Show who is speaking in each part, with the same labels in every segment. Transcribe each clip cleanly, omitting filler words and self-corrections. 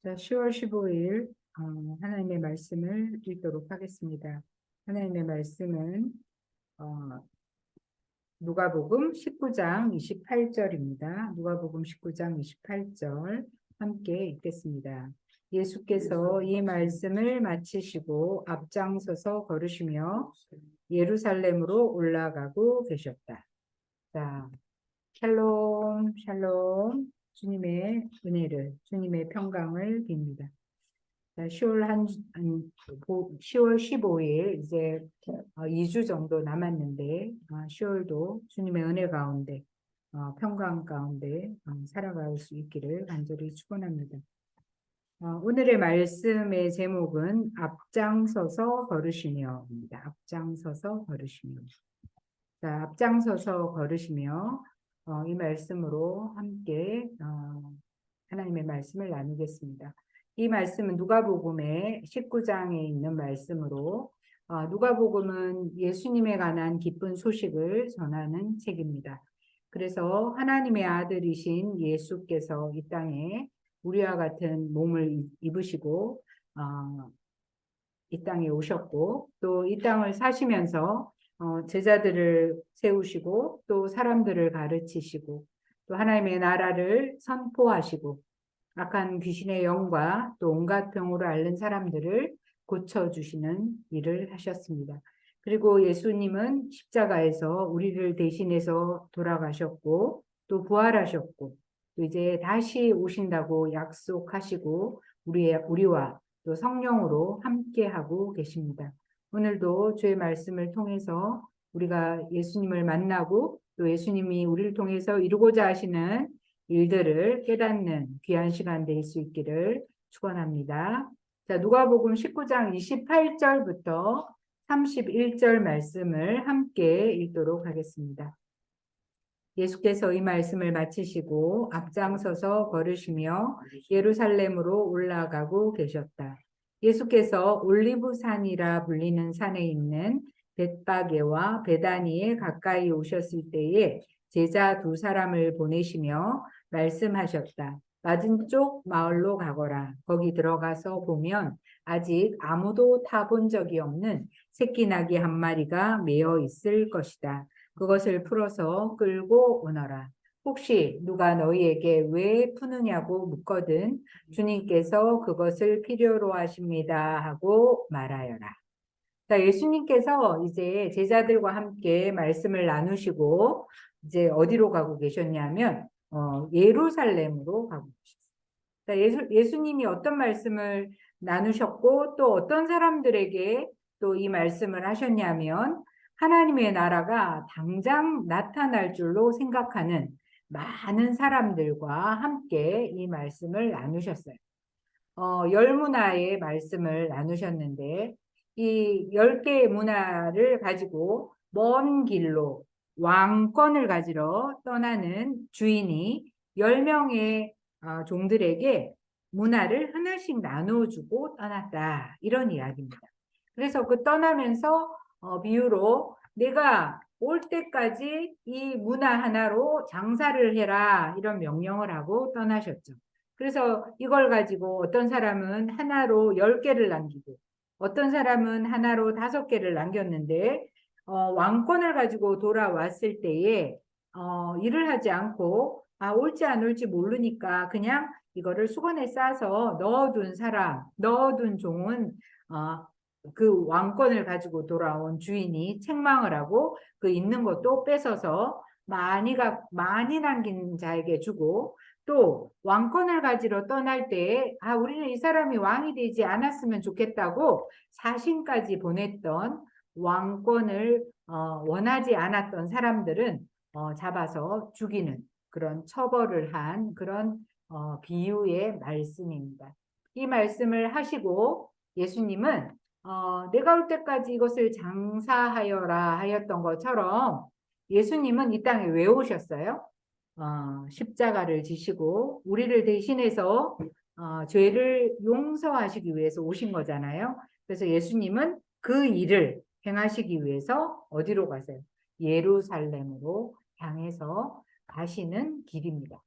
Speaker 1: 자, 10월 15일 하나님의 말씀을 읽도록 하겠습니다. 하나님의 말씀은 어, 누가복음 19장 28절입니다. 누가복음 19장 28절 함께 읽겠습니다. 예수께서 이 말씀을 마치시고 앞장서서 걸으시며 예루살렘으로 올라가고 계셨다. 자, 샬롬, 샬롬. 주님의 은혜를, 주님의 평강을 빕니다. 10월 15일 이제 2주 정도 남았는데 10월도 주님의 은혜 가운데 평강 가운데 살아갈 수 있기를 간절히 축원합니다. 오늘의 말씀의 제목은 앞장서서 걸으시며입니다. 앞장서서 걸으시며. 자, 앞장서서 걸으시며 이 말씀으로 함께 하나님의 말씀을 나누겠습니다. 이 말씀은 누가복음의 19장에 있는 말씀으로 누가복음은 예수님에 관한 기쁜 소식을 전하는 책입니다. 그래서 하나님의 아들이신 예수께서 이 땅에 우리와 같은 몸을 입으시고 이 땅에 오셨고 또 이 땅을 사시면서 제자들을 세우시고 또 사람들을 가르치시고 또 하나님의 나라를 선포하시고 악한 귀신의 영과 또 온갖 병으로 앓는 사람들을 고쳐주시는 일을 하셨습니다. 그리고 예수님은 십자가에서 우리를 대신해서 돌아가셨고 또 부활하셨고 또 이제 다시 오신다고 약속하시고 우리와 또 성령으로 함께하고 계십니다. 오늘도 주의 말씀을 통해서 우리가 예수님을 만나고 또 예수님이 우리를 통해서 이루고자 하시는 일들을 깨닫는 귀한 시간 될 수 있기를 축원합니다. 자, 누가복음 19장 28절부터 31절 말씀을 함께 읽도록 하겠습니다. 예수께서 이 말씀을 마치시고 앞장서서 걸으시며 예루살렘으로 올라가고 계셨다. 예수께서 올리브산이라 불리는 산에 있는 벳바게와 베다니에 가까이 오셨을 때에 제자 두 사람을 보내시며 말씀하셨다. 맞은쪽 마을로 가거라. 거기 들어가서 보면 아직 아무도 타본 적이 없는 새끼 나귀 한 마리가 매어 있을 것이다. 그것을 풀어서 끌고 오너라. 혹시 누가 너희에게 왜 푸느냐고 묻거든 주님께서 그것을 필요로 하십니다 하고 말하여라. 자, 예수님께서 이제 제자들과 함께 말씀을 나누시고 이제 어디로 가고 계셨냐면 예루살렘으로 가고 계셨어요. 자, 예수님이 어떤 말씀을 나누셨고 또 어떤 사람들에게 또 이 말씀을 하셨냐면 하나님의 나라가 당장 나타날 줄로 생각하는 많은 사람들과 함께 이 말씀을 나누셨어요. 열 문화의 말씀을 나누셨는데 이 10개의 문화를 가지고 먼 길로 왕권을 가지러 떠나는 주인이 10명의 종들에게 문화를 하나씩 나눠주고 떠났다. 이런 이야기입니다. 그래서 그 떠나면서 비유로 내가 올 때까지 이 문화 하나로 장사를 해라 이런 명령을 하고 떠나셨죠. 그래서 이걸 가지고 어떤 사람은 하나로 10개를 남기고 어떤 사람은 하나로 5개를 남겼는데 왕권을 가지고 돌아왔을 때에 일을 하지 않고 올지 안 올지 모르니까 그냥 이거를 수건에 싸서 넣어둔 사람, 넣어둔 종은 그 왕권을 가지고 돌아온 주인이 책망을 하고 그 있는 것도 뺏어서 많이 남긴 자에게 주고 또 왕권을 가지러 떠날 때 우리는 이 사람이 왕이 되지 않았으면 좋겠다고 사신까지 보냈던 왕권을 원하지 않았던 사람들은 잡아서 죽이는 그런 처벌을 한 그런 비유의 말씀입니다. 이 말씀을 하시고 예수님은 내가 올 때까지 이것을 장사하여라 하였던 것처럼 예수님은 이 땅에 왜 오셨어요? 십자가를 지시고 우리를 대신해서 죄를 용서하시기 위해서 오신 거잖아요. 그래서 예수님은 그 일을 행하시기 위해서 어디로 가세요? 예루살렘으로 향해서 가시는 길입니다.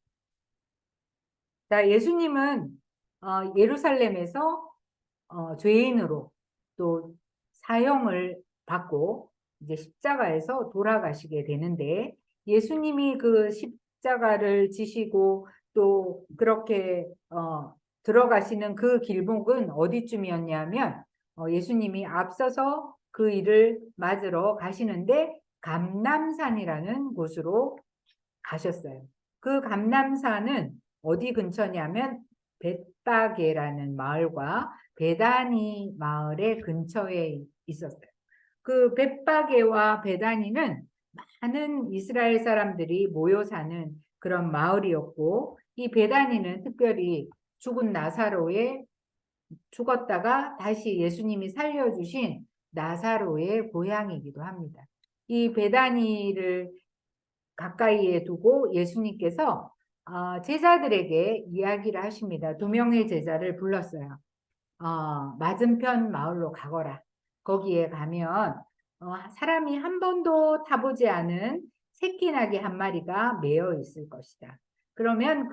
Speaker 1: 자, 예수님은 예루살렘에서 죄인으로 또 사형을 받고 이제 십자가에서 돌아가시게 되는데, 예수님이 그 십자가를 지시고 또 그렇게 들어가시는 그 길목은 어디쯤이었냐면, 예수님이 앞서서 그 일을 맞으러 가시는데 감람산이라는 곳으로 가셨어요. 그 감람산은 어디 근처냐면 벳바게라는 마을과 베다니 마을의 근처에 있었어요. 그 벳바게와 베다니는 많은 이스라엘 사람들이 모여 사는 그런 마을이었고, 이 베다니는 특별히 죽은 나사로의 죽었다가 다시 예수님이 살려주신 나사로의 고향이기도 합니다. 이 베다니를 가까이에 두고 예수님께서 제자들에게 이야기를 하십니다. 2명의 제자를 불렀어요. 맞은편 마을로 가거라. 거기에 가면 사람이 한 번도 타보지 않은 새끼나귀 한 마리가 매어 있을 것이다. 그러면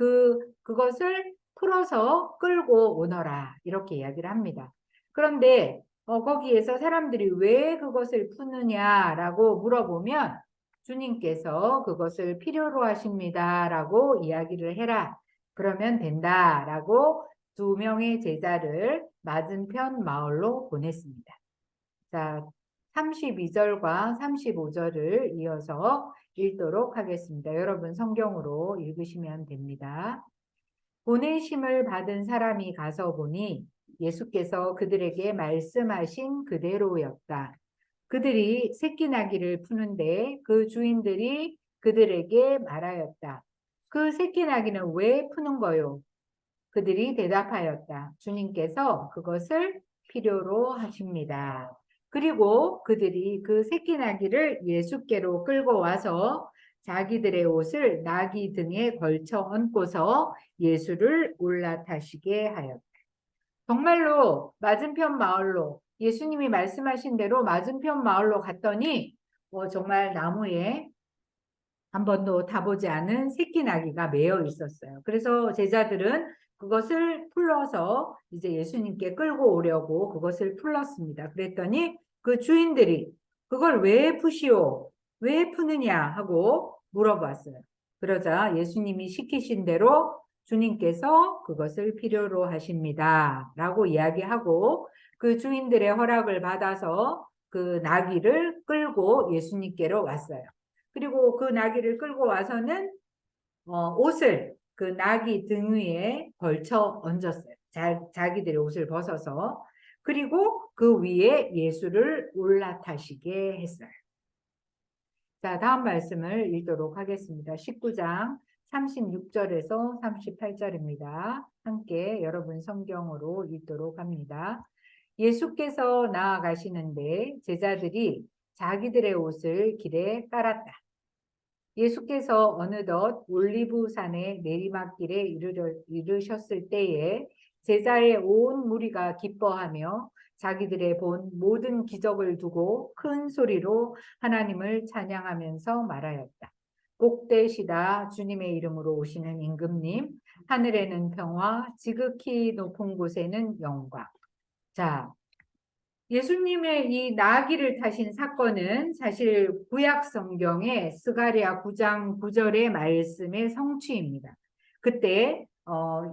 Speaker 1: 그것을 풀어서 끌고 오너라. 이렇게 이야기를 합니다. 그런데 거기에서 사람들이 왜 그것을 푸느냐라고 물어보면, 주님께서 그것을 필요로 하십니다라고 이야기를 해라. 그러면 된다라고 2명의 제자를 맞은편 마을로 보냈습니다. 자, 32절과 35절을 이어서 읽도록 하겠습니다. 여러분 성경으로 읽으시면 됩니다. 보내심을 받은 사람이 가서 보니 예수께서 그들에게 말씀하신 그대로였다. 그들이 새끼나귀를 푸는데 그 주인들이 그들에게 말하였다. 그 새끼나귀는 왜 푸는 거요? 그들이 대답하였다. 주님께서 그것을 필요로 하십니다. 그리고 그들이 그 새끼나귀를 예수께로 끌고 와서 자기들의 옷을 나귀 등에 걸쳐 얹고서 예수를 올라타시게 하였다. 정말로 맞은편 마을로, 예수님이 말씀하신 대로 맞은편 마을로 갔더니 정말 나무에 한 번도 타보지 않은 새끼 나귀가 매여 있었어요. 그래서 제자들은 그것을 풀러서 이제 예수님께 끌고 오려고 그것을 풀렀습니다. 그랬더니 그 주인들이 그걸 왜 푸시오? 왜 푸느냐 하고 물어봤어요. 그러자 예수님이 시키신 대로 주님께서 그것을 필요로 하십니다. 라고 이야기하고 그 주인들의 허락을 받아서 그 나귀를 끌고 예수님께로 왔어요. 그리고 그 나귀를 끌고 와서는 옷을 그 나귀 등 위에 걸쳐 얹었어요. 자기들의 옷을 벗어서. 그리고 그 위에 예수를 올라타시게 했어요. 자, 다음 말씀을 읽도록 하겠습니다. 19장 36절에서 38절입니다. 함께 여러분 성경으로 읽도록 합니다. 예수께서 나아가시는데 제자들이 자기들의 옷을 길에 깔았다. 예수께서 어느덧 올리브산의 내리막길에 이르셨을 때에 제자의 온 무리가 기뻐하며 자기들의 본 모든 기적을 두고 큰 소리로 하나님을 찬양하면서 말하였다. 복되시다 주님의 이름으로 오시는 임금님, 하늘에는 평화, 지극히 높은 곳에는 영광. 자, 예수님의 이 나귀를 타신 사건은 사실 구약 성경의 스가랴 9장 9절의 말씀의 성취입니다. 그때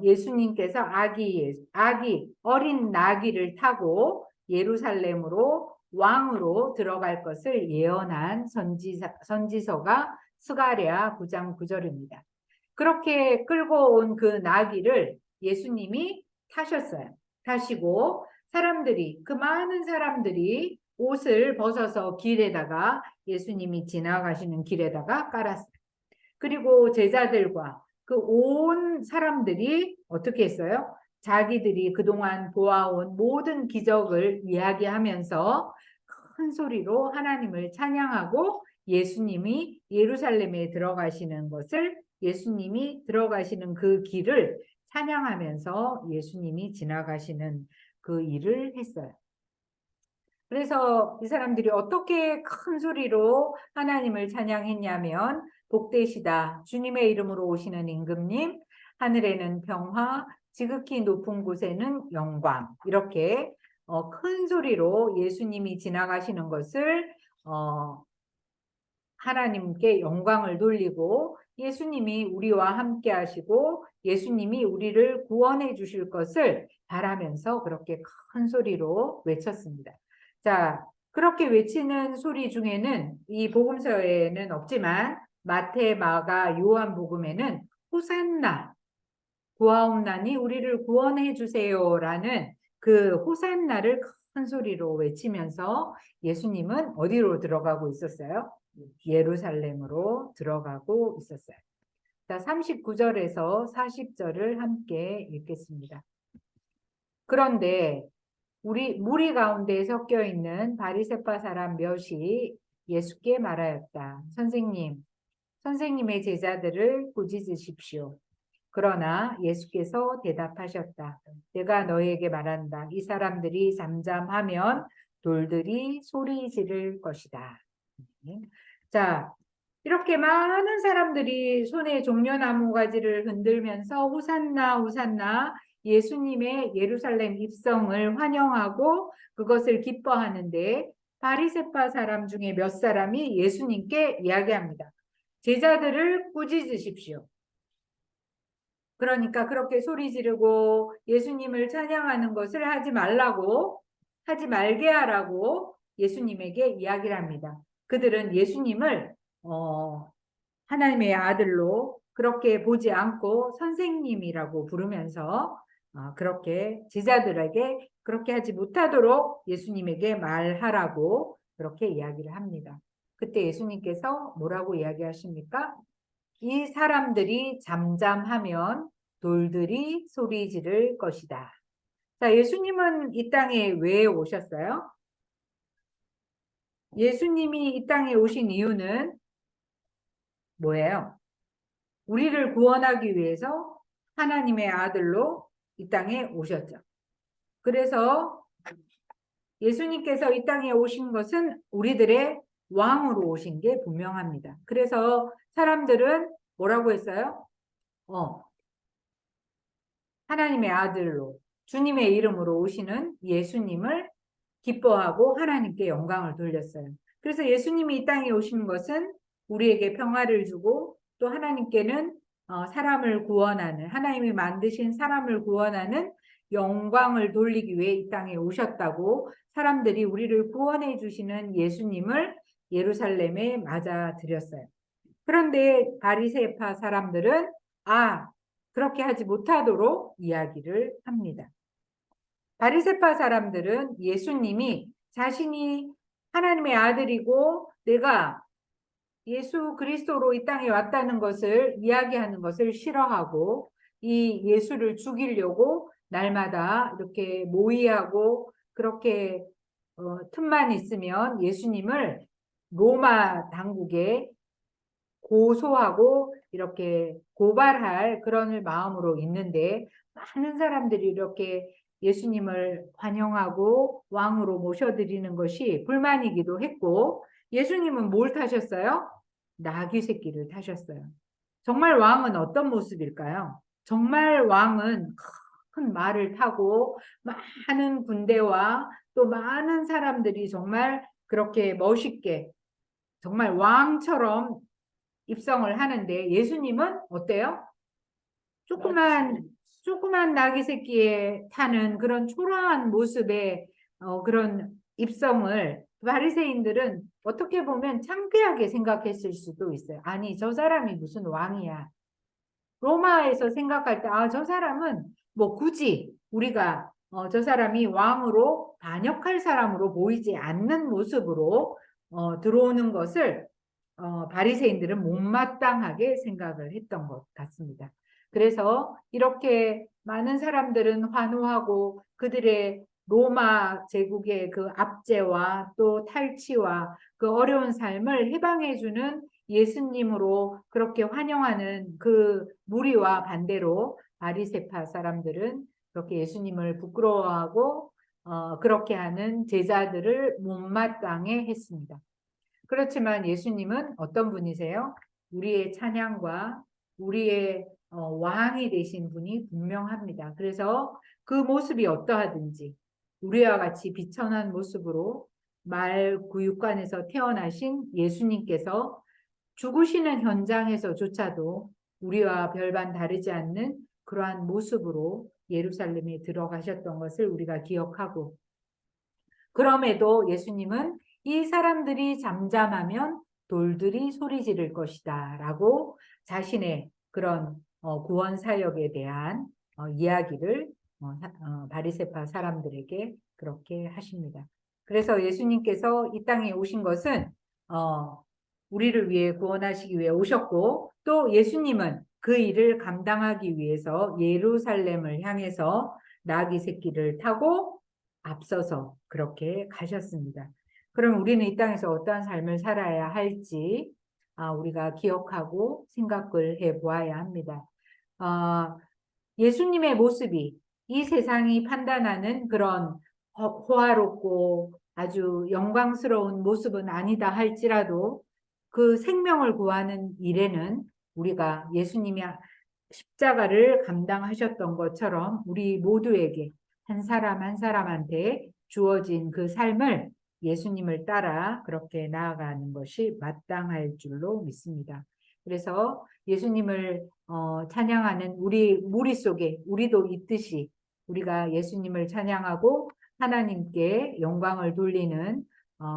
Speaker 1: 예수님께서 아기 어린 나귀를 타고 예루살렘으로 왕으로 들어갈 것을 예언한 선지서가 스가랴 9장 9절입니다. 그렇게 끌고 온 그 나귀를 예수님이 타셨어요. 타시고 그 많은 사람들이 옷을 벗어서 길에다가 예수님이 지나가시는 길에다가 깔았어요. 그리고 제자들과 그 온 사람들이 어떻게 했어요? 자기들이 그동안 보아온 모든 기적을 이야기하면서 큰 소리로 하나님을 찬양하고 예수님이 예루살렘에 들어가시는 것을, 예수님이 들어가시는 그 길을 찬양하면서 예수님이 지나가시는 그 일을 했어요. 그래서 이 사람들이 어떻게 큰 소리로 하나님을 찬양했냐면 복되시다. 주님의 이름으로 오시는 임금님, 하늘에는 평화, 지극히 높은 곳에는 영광. 이렇게 큰 소리로 예수님이 지나가시는 것을 하나님께 영광을 돌리고 예수님이 우리와 함께 하시고 예수님이 우리를 구원해 주실 것을 바라면서 그렇게 큰 소리로 외쳤습니다. 자, 그렇게 외치는 소리 중에는 이 복음서에는 없지만 마태, 마가, 요한 복음에는 호산나, 구하옵나니 우리를 구원해 주세요라는 그 호산나를 큰 소리로 외치면서 예수님은 어디로 들어가고 있었어요? 예루살렘으로 들어가고 있었어요. 자, 39절에서 40절을 함께 읽겠습니다. 그런데 무리 가운데 섞여 있는 바리새파 사람 몇이 예수께 말하였다. 선생님의 제자들을 꾸짖으십시오. 그러나 예수께서 대답하셨다. 내가 너희에게 말한다. 이 사람들이 잠잠하면 돌들이 소리 지를 것이다. 자, 이렇게 많은 사람들이 손에 종려나무 가지를 흔들면서 호산나 호산나 예수님의 예루살렘 입성을 환영하고 그것을 기뻐하는데 바리새파 사람 중에 몇 사람이 예수님께 이야기합니다. 제자들을 꾸짖으십시오. 그러니까 그렇게 소리 지르고 예수님을 찬양하는 것을 하지 말게 하라고 예수님에게 이야기를 합니다. 그들은 예수님을 하나님의 아들로 그렇게 보지 않고 선생님이라고 부르면서 그렇게 제자들에게 그렇게 하지 못하도록 예수님에게 말하라고 그렇게 이야기를 합니다. 그때 예수님께서 뭐라고 이야기하십니까? 이 사람들이 잠잠하면 돌들이 소리 지를 것이다. 자, 예수님은 이 땅에 왜 오셨어요? 예수님이 이 땅에 오신 이유는 뭐예요? 우리를 구원하기 위해서 하나님의 아들로 이 땅에 오셨죠. 그래서 예수님께서 이 땅에 오신 것은 우리들의 왕으로 오신 게 분명합니다. 그래서 사람들은 뭐라고 했어요? 하나님의 아들로 주님의 이름으로 오시는 예수님을 기뻐하고 하나님께 영광을 돌렸어요. 그래서 예수님이 이 땅에 오신 것은 우리에게 평화를 주고 또 하나님께는 사람을 구원하는 하나님이 만드신 사람을 구원하는 영광을 돌리기 위해 이 땅에 오셨다고 사람들이 우리를 구원해 주시는 예수님을 예루살렘에 맞아들였어요. 그런데 바리새파 사람들은 그렇게 하지 못하도록 이야기를 합니다. 바리새파 사람들은 예수님이 자신이 하나님의 아들이고 내가 예수 그리스도로 이 땅에 왔다는 것을 이야기하는 것을 싫어하고 이 예수를 죽이려고 날마다 이렇게 모의하고 그렇게 틈만 있으면 예수님을 로마 당국에 고소하고 이렇게 고발할 그런 마음으로 있는데 많은 사람들이 이렇게 예수님을 환영하고 왕으로 모셔드리는 것이 불만이기도 했고 예수님은 뭘 타셨어요? 나귀 새끼를 타셨어요. 정말 왕은 어떤 모습일까요? 정말 왕은 큰 말을 타고 많은 군대와 또 많은 사람들이 정말 그렇게 멋있게 정말 왕처럼 입성을 하는데 예수님은 어때요? 조그만 나귀 새끼에 타는 그런 초라한 모습의 그런 입성을 바리새인들은 어떻게 보면 창피하게 생각했을 수도 있어요. 아니, 저 사람이 무슨 왕이야. 로마에서 생각할 때, 저 사람은 뭐 굳이 우리가 저 사람이 왕으로 반역할 사람으로 보이지 않는 모습으로 들어오는 것을 바리새인들은 못마땅하게 생각을 했던 것 같습니다. 그래서 이렇게 많은 사람들은 환호하고 그들의 로마 제국의 그 압제와 또 탈취와 그 어려운 삶을 해방해주는 예수님으로 그렇게 환영하는 그 무리와 반대로 바리새파 사람들은 그렇게 예수님을 부끄러워하고 그렇게 하는 제자들을 못마땅해 했습니다. 그렇지만 예수님은 어떤 분이세요? 우리의 찬양과 우리의 왕이 되신 분이 분명합니다. 그래서 그 모습이 어떠하든지 우리와 같이 비천한 모습으로 말구육관에서 태어나신 예수님께서 죽으시는 현장에서조차도 우리와 별반 다르지 않는 그러한 모습으로 예루살렘에 들어가셨던 것을 우리가 기억하고, 그럼에도 예수님은 이 사람들이 잠잠하면 돌들이 소리 지를 것이다 라고 자신의 그런 구원 사역에 대한 이야기를 바리새파 사람들에게 그렇게 하십니다. 그래서 예수님께서 이 땅에 오신 것은 우리를 위해 구원하시기 위해 오셨고, 또 예수님은 그 일을 감당하기 위해서 예루살렘을 향해서 나귀 새끼를 타고 앞서서 그렇게 가셨습니다. 그럼 우리는 이 땅에서 어떠한 삶을 살아야 할지 우리가 기억하고 생각을 해보아야 합니다. 예수님의 모습이 이 세상이 판단하는 그런 호화롭고 아주 영광스러운 모습은 아니다 할지라도 그 생명을 구하는 일에는 우리가 예수님이 십자가를 감당하셨던 것처럼 우리 모두에게 한 사람 한 사람한테 주어진 그 삶을 예수님을 따라 그렇게 나아가는 것이 마땅할 줄로 믿습니다. 그래서 예수님을 찬양하는 우리 무리 속에 우리도 있듯이 우리가 예수님을 찬양하고 하나님께 영광을 돌리는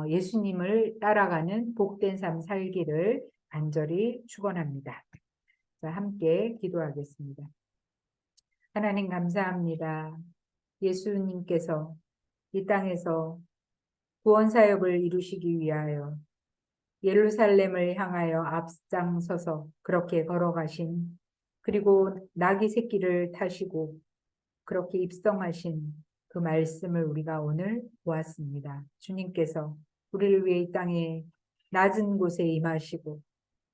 Speaker 1: 예수님을 따라가는 복된 삶 살기를 간절히 축원합니다. 자, 함께 기도하겠습니다. 하나님 감사합니다. 예수님께서 이 땅에서 구원 사역을 이루시기 위하여 예루살렘을 향하여 앞장서서 그렇게 걸어가신, 그리고 나귀 새끼를 타시고 그렇게 입성하신 그 말씀을 우리가 오늘 보았습니다. 주님께서 우리를 위해 이 땅에 낮은 곳에 임하시고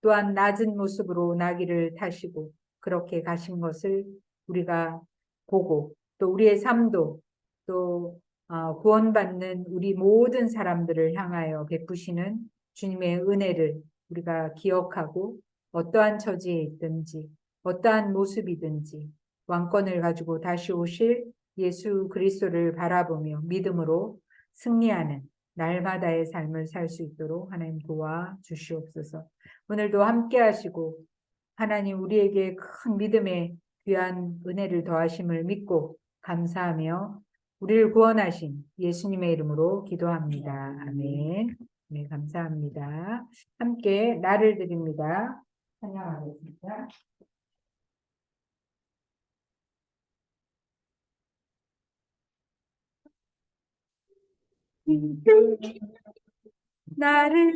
Speaker 1: 또한 낮은 모습으로 나귀를 타시고 그렇게 가신 것을 우리가 보고, 또 우리의 삶도 또 구원받는 우리 모든 사람들을 향하여 베푸시는 주님의 은혜를 우리가 기억하고, 어떠한 처지에 있든지 어떠한 모습이든지 왕권을 가지고 다시 오실 예수 그리스도를 바라보며 믿음으로 승리하는 날마다의 삶을 살 수 있도록 하나님 도와 주시옵소서. 오늘도 함께 하시고 하나님 우리에게 큰 믿음의 귀한 은혜를 더하심을 믿고 감사하며 우리를 구원하신 예수님의 이름으로 기도합니다. 아멘. 네, 감사합니다. 함께 나를 드립니다. 찬양하겠습니다. 나를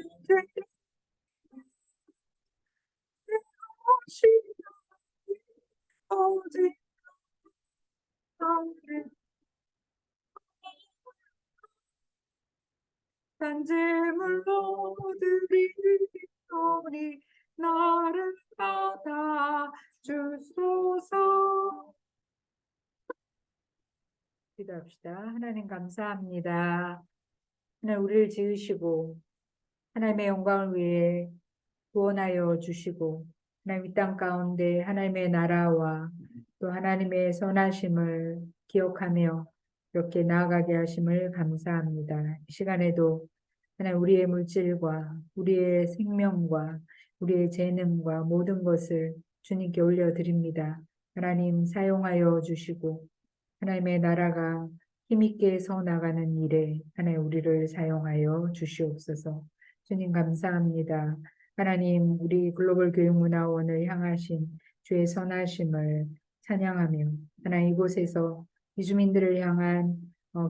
Speaker 1: 오직 너를 단제물로 드리오니 나를 받아 주소서. 기도합시다. 하나님 감사합니다. 하나님 우리를 지으시고 하나님의 영광을 위해 구원하여 주시고 하나님 이 땅 가운데 하나님의 나라와 또 하나님의 선하심을 기억하며 이렇게 나아가게 하심을 감사합니다. 이 시간에도 하나님 우리의 물질과 우리의 생명과 우리의 재능과 모든 것을 주님께 올려드립니다. 하나님 사용하여 주시고 하나님의 나라가 힘있게 서나가는 일에 하나님 우리를 사용하여 주시옵소서. 주님 감사합니다. 하나님 우리 글로벌 교육문화원을 향하신 주의 선하심을 찬양하며 하나님 이곳에서 이주민들을 향한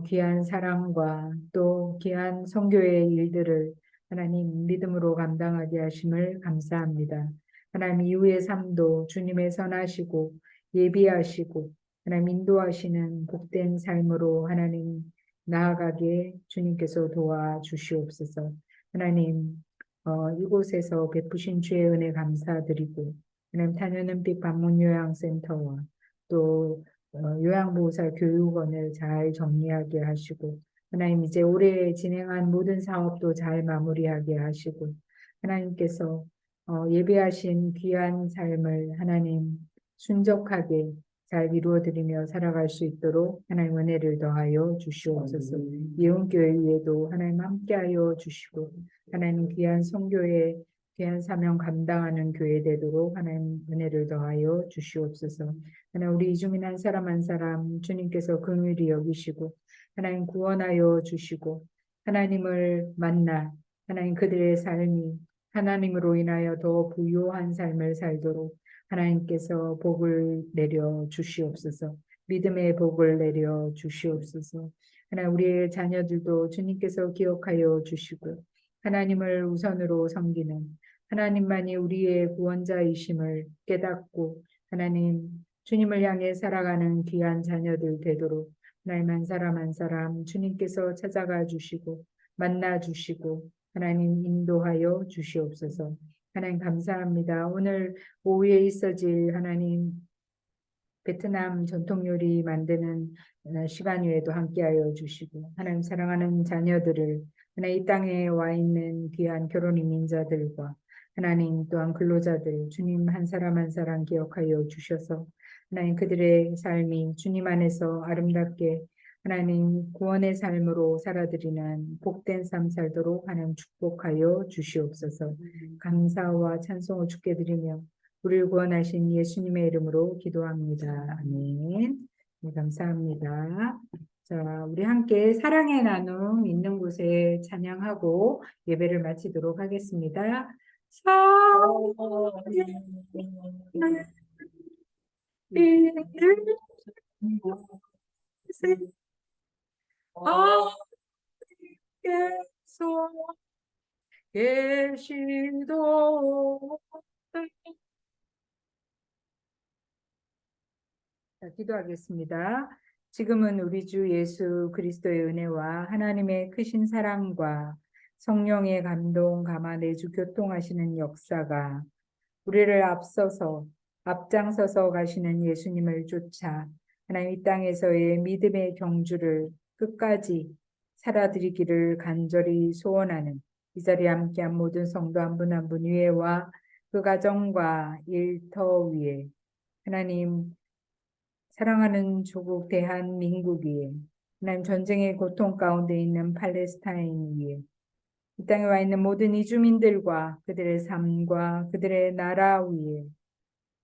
Speaker 1: 귀한 사랑과 또 귀한 선교의 일들을 하나님 믿음으로 감당하게 하심을 감사합니다. 하나님 이후의 삶도 주님의 선하시고 예비하시고 하나님 인도하시는 복된 삶으로 하나님 나아가게 주님께서 도와주시옵소서. 하나님 이곳에서 베푸신 주의 은혜 감사드리고 하나님 탄현은빛 방문요양센터와 또 요양보호사 교육원을 잘 정리하게 하시고 하나님 이제 올해 진행한 모든 사업도 잘 마무리하게 하시고 하나님께서 예배하신 귀한 삶을 하나님 순적하게 잘 이루어드리며 살아갈 수 있도록 하나님 은혜를 더하여 주시옵소서. 예언교회 위에도 하나님 함께하여 주시고 하나님 귀한 선교의 귀한 사명 감당하는 교회 되도록 하나님 은혜를 더하여 주시옵소서. 하나님 우리 이중인 한 사람 한 사람 주님께서 긍휼히 여기시고 하나님 구원하여 주시고 하나님을 만나 하나님 그들의 삶이 하나님으로 인하여 더 부요한 삶을 살도록 하나님께서 복을 내려 주시옵소서. 믿음의 복을 내려 주시옵소서. 하나님 우리의 자녀들도 주님께서 기억하여 주시고 하나님을 우선으로 섬기는 하나님만이 우리의 구원자이심을 깨닫고 하나님 주님을 향해 살아가는 귀한 자녀들 되도록 하나님 한 사람 한 사람 주님께서 찾아가 주시고 만나 주시고 하나님 인도하여 주시옵소서. 하나님 감사합니다. 오늘 오후에 있어질 하나님 베트남 전통 요리 만드는 시간 외에도 함께하여 주시고 하나님 사랑하는 자녀들을 하나님 이 땅에 와 있는 귀한 결혼 이민자들과 하나님 또한 근로자들 주님 한 사람 한 사람 기억하여 주셔서 하나님 그들의 삶이 주님 안에서 아름답게 하나님 구원의 삶으로 살아드리는 복된 삶 살도록 하나님 축복하여 주시옵소서. 감사와 찬송을 주께 드리며 우리를 구원하신 예수님의 이름으로 기도합니다. 아멘. 네, 감사합니다. 자, 우리 함께 사랑의 나눔 있는 곳에 찬양하고 예배를 마치도록 하겠습니다. 사랑의 나눔 아께서 계시도 자, 기도하겠습니다. 지금은 우리 주 예수 그리스도의 은혜와 하나님의 크신 사랑과 성령의 감동 감화 내주 교통하시는 역사가 우리를 앞장서서 가시는 예수님을 쫓아 하나님 이 땅에서의 믿음의 경주를 끝까지 살아드리기를 간절히 소원하는 이 자리에 함께한 모든 성도 한 분 한 분 위에와 그 가정과 일터 위에 하나님 사랑하는 조국 대한민국 위에 하나님 전쟁의 고통 가운데 있는 팔레스타인 위에 이 땅에 와 있는 모든 이주민들과 그들의 삶과 그들의 나라 위에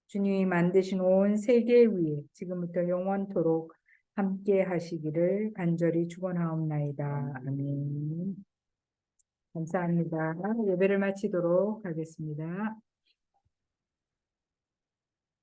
Speaker 1: 주님이 만드신 온 세계 위에 지금부터 영원토록 함께 하시기를 간절히 축원하옵나이다. 아멘. 감사합니다. 예배를 마치도록 하겠습니다.